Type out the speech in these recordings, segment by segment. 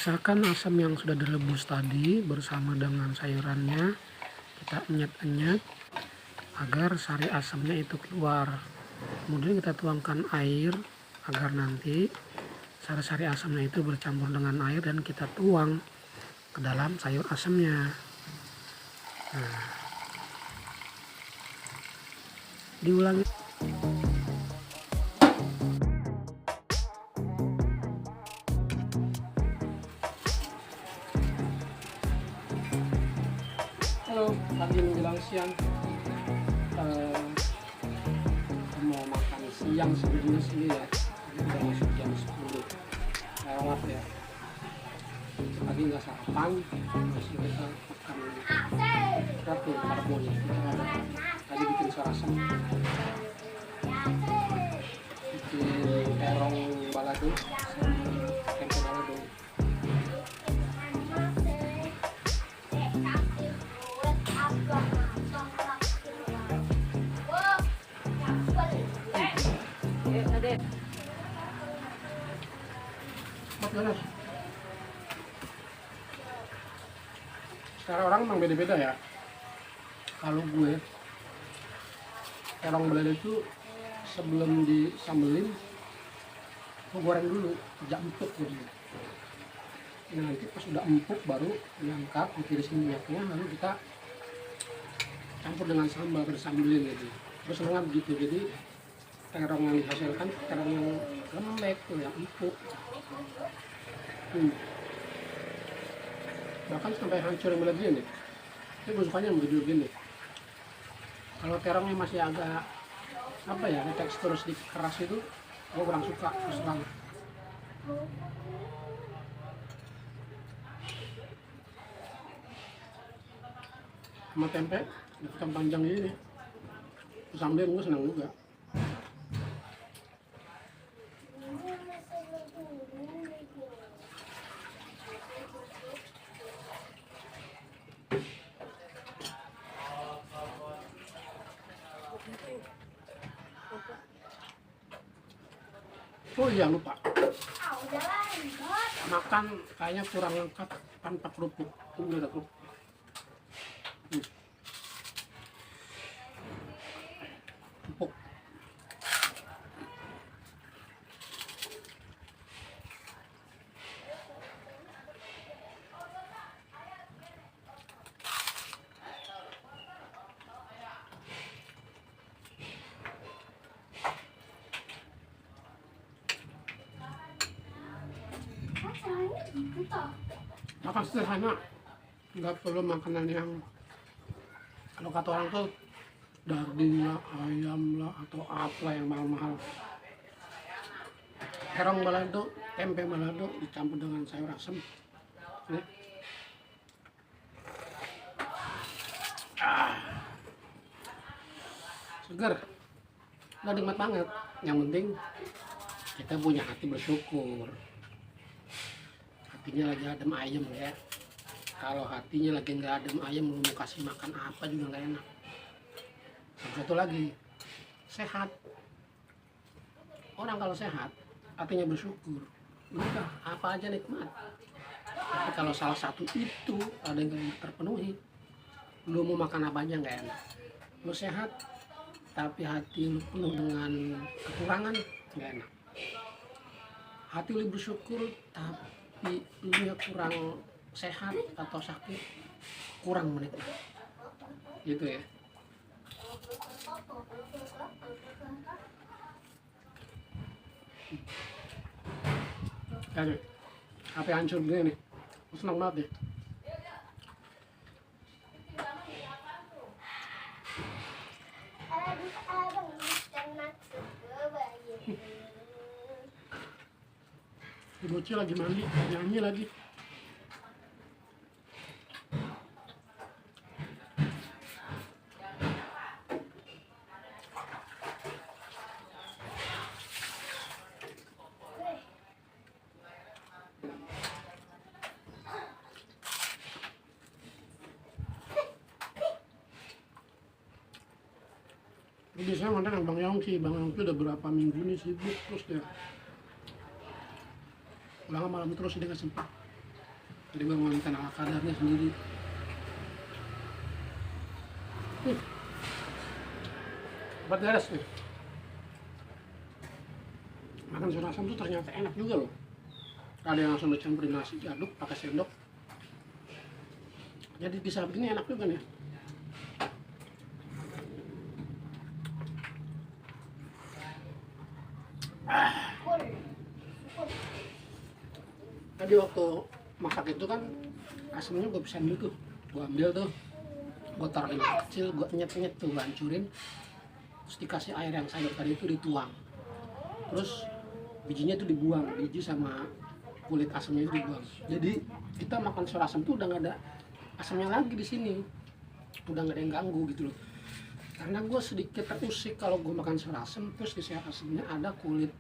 Misalkan asam yang sudah direbus tadi bersama dengan sayurannya, kita enyet-enyet agar sari asamnya itu keluar. Kemudian kita tuangkan air agar nanti sari-sari asamnya itu bercampur dengan air dan kita tuang ke dalam sayur asamnya. Nah, diulangi. Halo, lagi menjelang siang. Mau makan siang sebenarnya sih ya. Ini udah masuk jam 10 lewat ya. Tadi nggak sarapan, masih kita makan berat nih karbonnya. Tadi bikin sarasem, bikin terong balado sama tempe balado. Panas. Sekarang orang emang beda-beda ya. Kalau gue terong balado itu sebelum disambelin gue goreng dulu, empuk gitu. Nah, nanti pas udah empuk baru diangkat, ditirisin minyaknya, lalu kita campur dengan sambal bersambelin gitu. Terus lengkap gitu. Jadi terong yang dihasilkan terong yang lembek tuh, yang empuk. Bahkan sampai hancur yang begini nih. Tapi gue sukanya begitu gini. Kalau terongnya masih agak apa ya, tekstur sedikit keras itu gue kurang suka, terus terang. Sama tempe hitam panjang ini sambil gue senang juga. Oh iya, lupa makan kayaknya kurang lengkap tanpa kerupuk. Ini ada kerupuk. Empuk. Makan sederhana, nggak perlu makanan yang kalau kata orang tuh daging lah, ayam lah, atau apa yang mahal-mahal. Terong balado, tempe balado dicampur dengan sayur asem. Nih. Segar, nggak nikmat banget. Yang penting kita punya hati bersyukur. Hatinya lagi adem ayem ya. Kalau hatinya lagi nggak adem ayem, lu mau kasih makan apa juga nggak enak. Dan satu lagi, sehat. Orang kalau sehat, hatinya bersyukur. Udah, apa aja nikmat. Tapi kalau salah satu itu ada yang nggak terpenuhi, lu mau makan apa aja nggak enak. Lu sehat, tapi hati lu penuh dengan kekurangan, nggak enak. Hati lu bersyukur, tapi lu kurang sehat atau sakit, kurang menikmati. Gitu ya. Aduh, HP hancur begini nih. Aku senang banget deh. Bocil lagi mandi, nyanyi lagi. Biasanya mantan Bang Yongki udah berapa minggu nih sibuk terus dia. Ulang malam terus dia nggak sempat. Jadi mengurangi ala kadarnya sendiri. Buat beres nih. Makan sayur asam tuh ternyata enak juga loh. Ada yang langsung dicampurin nasi, diaduk pakai sendok. Jadi bisa begini enak juga nih. Tadi waktu masak itu kan asamnya gue pisahin dulu tuh, gue ambil tuh, gue taruh ini kecil, gue nyet-nyet tuh, gue hancurin, terus dikasih air yang sayur tadi itu dituang, terus bijinya tuh dibuang, biji sama kulit asamnya itu dibuang. Jadi kita makan sayur asam tuh udah nggak ada asamnya lagi di sini, udah nggak ada yang ganggu gitu loh. Karena gue sedikit terusik kalau gue makan sayur asam, terus di sayur asamnya ada kulit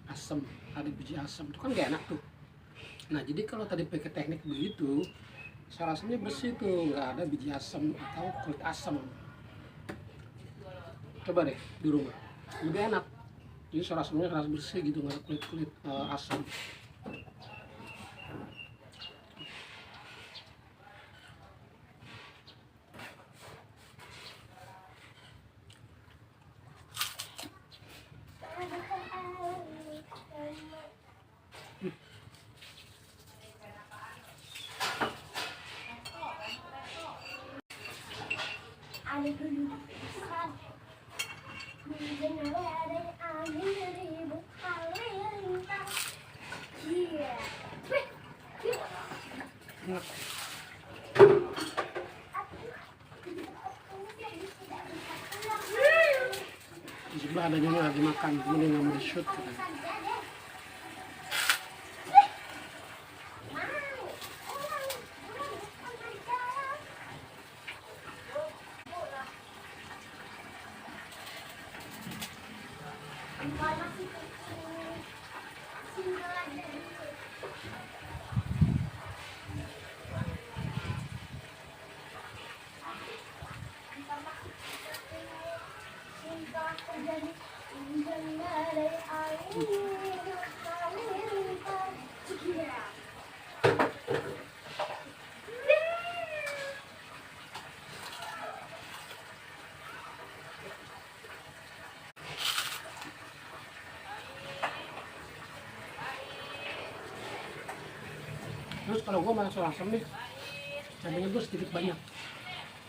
asam, ada biji asam, itu kan gak enak tuh. Nah jadi kalau tadi pakai teknik begitu, sayur asamnya bersih tuh, nggak ada biji asam atau kulit asam. Coba deh di rumah, lebih enak. Jadi sayur asamnya harus bersih gitu, nggak ada kulit asam. Di sebelah ada nyonya lagi makan, ini nggak mau di shoot katanya. Terus kalau gue masak sayur asam nih, cabenya gue sedikit banyak,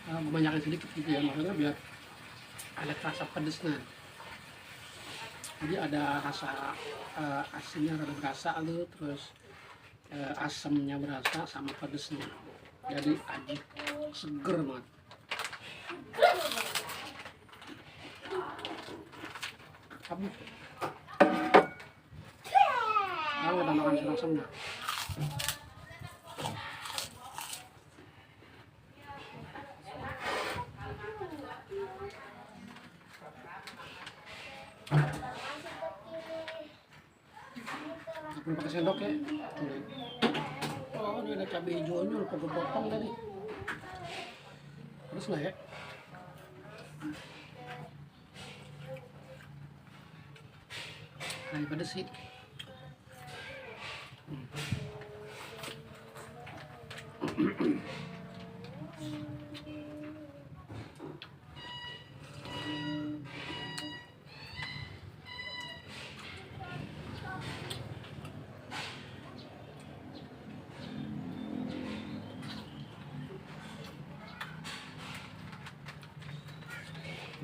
gue banyakin sedikit gitu ya, makanya biar ada rasa pedesnya. Jadi ada rasa asinnya rada berasa tuh, terus asamnya berasa sama pedesnya. Jadi ajik, seger banget. Kamu sekarang kita makan sayur asamnya. Belum pakai sendok ya. Oh ini ada cabai hijaunya, lupa gue potong tadi. Terus nggak ya? Nah pedes sih.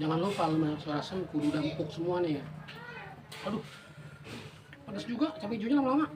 Jangan lupa lemak sayur asam kudu dampuk semua nih ya. Aduh, pedas juga cabai hijaunya lama-lama.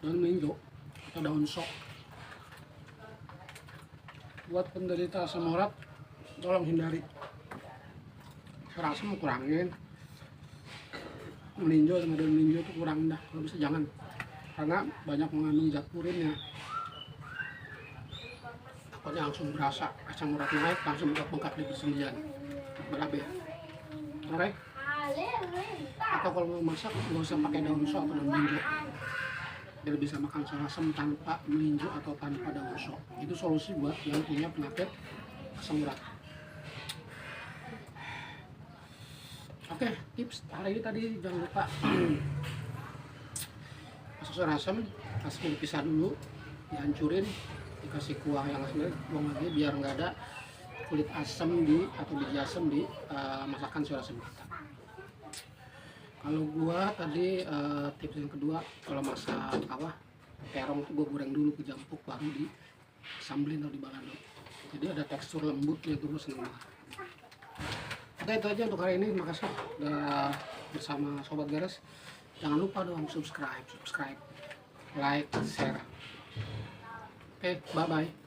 Daun minjo atau daun sok. Buat penderita asam urat, tolong hindari. Sayur asam kurangin. Meninjo sama daun minjo itu kurang dah, kalau bisa jangan. Karena banyak mengandung zat purinnya. pokoknya langsung berasa asam urat naik, langsung bengkak-bengkak di persendian berabe. Oke, atau kalau mau masak nggak usah pakai daun sop atau daun melinjo, biar bisa makan sarasem tanpa melinjo atau tanpa daun sop. Itu solusi buat yang punya penyakit asam urat. Oke, tips hari ini tadi jangan lupa masak sarasem, kasih dipisah dulu, dihancurin, dikasih kuah yang asli, buang lagi biar nggak ada kulit asam di atau biji asam di masakan sarasem kita. Kalau gua tadi tips yang kedua, kalau masak terong tuh gua goreng dulu ke jampuk baru disambelin atau dibalado. Jadi ada tekstur lembutnya tuh, gua seneng banget. Oke, itu aja untuk hari ini. Makasih udah bersama Sobat Gares. Jangan lupa dong subscribe, like, share. Oke, bye bye.